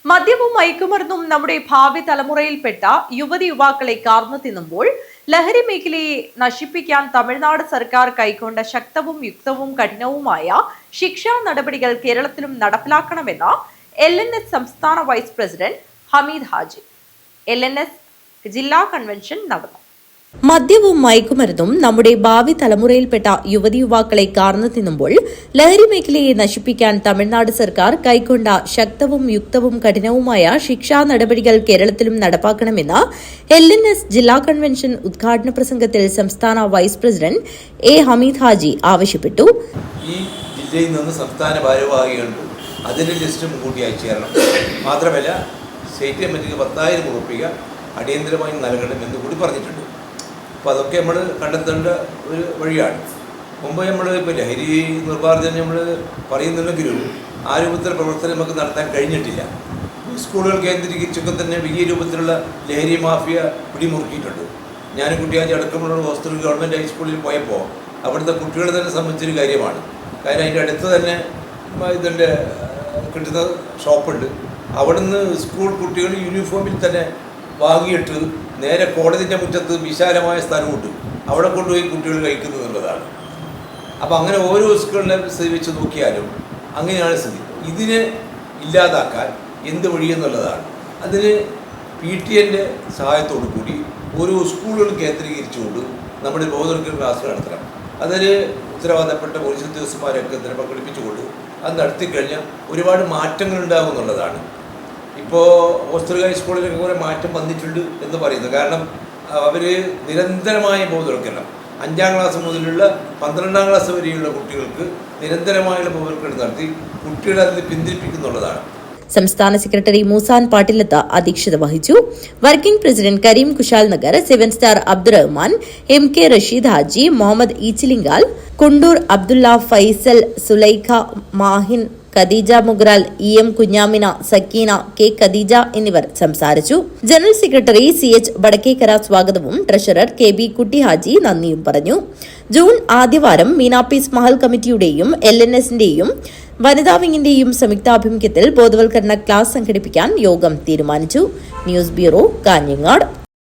മദ്യവും മയക്കുമരുന്നും നമ്മുടെ ഭാവി തലമുറയിൽപ്പെട്ട യുവതി യുവാക്കളെ കാർന്നു തിന്നുമ്പോൾ ലഹരി മേഖലയെ നശിപ്പിക്കാൻ തമിഴ്നാട് സർക്കാർ കൈക്കൊണ്ട ശക്തവും യുക്തവും കഠിനവുമായ ശിക്ഷാ നടപടികൾ കേരളത്തിലും നടപ്പിലാക്കണമെന്ന് LNS സംസ്ഥാന vice president Hameed Haji. LNS ജില്ലാ കൺവെൻഷൻ നടന്നു. മദ്യവും മയക്കുമരുന്നും നമ്മുടെ ഭാവി തലമുറയിൽപ്പെട്ട യുവതി യുവാക്കളെ കാർന്നു തിന്നുമ്പോൾ ലഹരി മേഖലയെ നശിപ്പിക്കാൻ തമിഴ്നാട് സർക്കാർ കൈക്കൊണ്ട ശക്തവും യുക്തവും കഠിനവുമായ ശിക്ഷാ നടപടികൾ കേരളത്തിലും നടപ്പാക്കണമെന്ന് LNS ജില്ലാ കൺവെൻഷൻ ഉദ്ഘാടന പ്രസംഗത്തിൽ സംസ്ഥാന വൈസ് പ്രസിഡന്റ് ഹമീദ് ഹാജി ആവശ്യപ്പെട്ടു. ഈ ജില്ലയിൽ നിന്ന് സംസ്ഥാന ഭാരവാഹികളുണ്ട്, അതിന്റെ ലിസ്റ്റ് മുൻകൂട്ടി അയച്ചു തരണം. മാത്രമല്ല സ്റ്റേറ്റ് കമ്മിറ്റിക്ക് 10,000 രൂപ അടിയന്തരമായി നൽകണമെന്ന് കൂടി പറഞ്ഞിട്ടുണ്ട്. അപ്പോൾ അതൊക്കെ നമ്മൾ കണ്ടെത്തേണ്ട ഒരു വഴിയാണ്. മുമ്പ് നമ്മൾ ഇപ്പോൾ ലഹരി നിർമ്മാർജ്ജനം നമ്മൾ പറയുന്നുണ്ടെങ്കിലും ആ രൂപത്തിലുള്ള പ്രവർത്തനം നമുക്ക് നടത്താൻ കഴിഞ്ഞിട്ടില്ല. സ്കൂളുകൾ കേന്ദ്രീകരിച്ചൊക്കെ തന്നെ വലിയ രൂപത്തിലുള്ള ലഹരി മാഫിയ പിടിമുറുക്കിയിട്ടുണ്ട്. ഞാൻ കുട്ടിയാഴ്ച അടക്കമുള്ള ഹോസ്റ്റൽ ഗവൺമെൻറ് ഹൈസ്കൂളിൽ പോയപ്പോൾ അവിടുത്തെ കുട്ടികളെ തന്നെ സംബന്ധിച്ചൊരു കാര്യമാണ്. കാരണം അതിൻ്റെ അടുത്ത് തന്നെ ഇതിൻ്റെ കിട്ടുന്ന ഷോപ്പുണ്ട്. അവിടുന്ന് സ്കൂൾ കുട്ടികൾ യൂണിഫോമിൽ തന്നെ വാങ്ങിയിട്ട് നേരെ കോടതിൻ്റെ മുറ്റത്ത് വിശാലമായ സ്ഥലമുണ്ട്, അവിടെ കൊണ്ടുപോയി കുട്ടികൾ കഴിക്കുന്നു എന്നുള്ളതാണ്. അപ്പോൾ അങ്ങനെ ഓരോ സ്കൂളിനെ സ്ഥിതി വെച്ച് നോക്കിയാലും അങ്ങനെയാണ് സ്ഥിതി. ഇതിനെ ഇല്ലാതാക്കാൻ എന്ത് വഴിയെന്നുള്ളതാണ്. അതിന് PTAൻ്റെ സഹായത്തോടു കൂടി ഓരോ സ്കൂളുകൾ കേന്ദ്രീകരിച്ചുകൊണ്ട് നമ്മുടെ ബോധവൽക്കരണ ക്ലാസ് നടത്തണം. അതിന് ഉത്തരവാദപ്പെട്ട പോലീസ് ഉദ്യോഗസ്ഥന്മാരൊക്കെ ഇതിനെ പങ്കെടുപ്പിച്ചുകൊണ്ട് അത് നടത്തിക്കഴിഞ്ഞാൽ ഒരുപാട് മാറ്റങ്ങൾ ഉണ്ടാകും എന്നുള്ളതാണ്. ഇപ്പോൾ ഹോസ്റ്റൽ ഹൈസ്കൂളിലൊക്കെ കുറേ മാറ്റം വന്നിട്ടുണ്ട് എന്ന് പറയുന്നത്. കാരണം അവർ നിരന്തരമായ ബോധവൽക്കരണം 5ാം ക്ലാസ് മുതലുള്ള 12ാം ക്ലാസ് വരെയുള്ള കുട്ടികൾക്ക് നിരന്തരമായുള്ള ബോധവൽക്കരണം നടത്തി കുട്ടികളെ അതിൽ പിന്തിരിപ്പിക്കുന്നുള്ളതാണ്. സംസ്ഥാന സെക്രട്ടറി മൂസാൻ പാട്ടിലത്ത് അധ്യക്ഷത വഹിച്ചു. Working president Kareem Kushal Nagar, 7 star Abdurahman, MK Rasheed Haji, Muhammad Eechilingal, Kundoor Abdulla, Faisal, Sulaikha, Mahin, Khadeeja Mugral, EM Kunhamina, Sakeena, K Khadeeja എന്നിവർ സംസാരിച്ചു. ജനറൽ സെക്രട്ടറി CH വടക്കേക്കര സ്വാഗതവും ട്രഷറർ KB കുട്ടിഹാജി നന്ദിയും പറഞ്ഞു. ജൂൺ ആദ്യവാരം മീനാപ്പീസ് മഹൽ കമ്മിറ്റിയുടെയും LNSന്റെയും വനിതാ വിങ്ങിന്റെയും സംയുക്താഭിമുഖ്യത്തിൽ ബോധവൽക്കരണ ക്ലാസ് സംഘടിപ്പിക്കാൻ യോഗം തീരുമാനിച്ചു. News bureau, Kanhangad.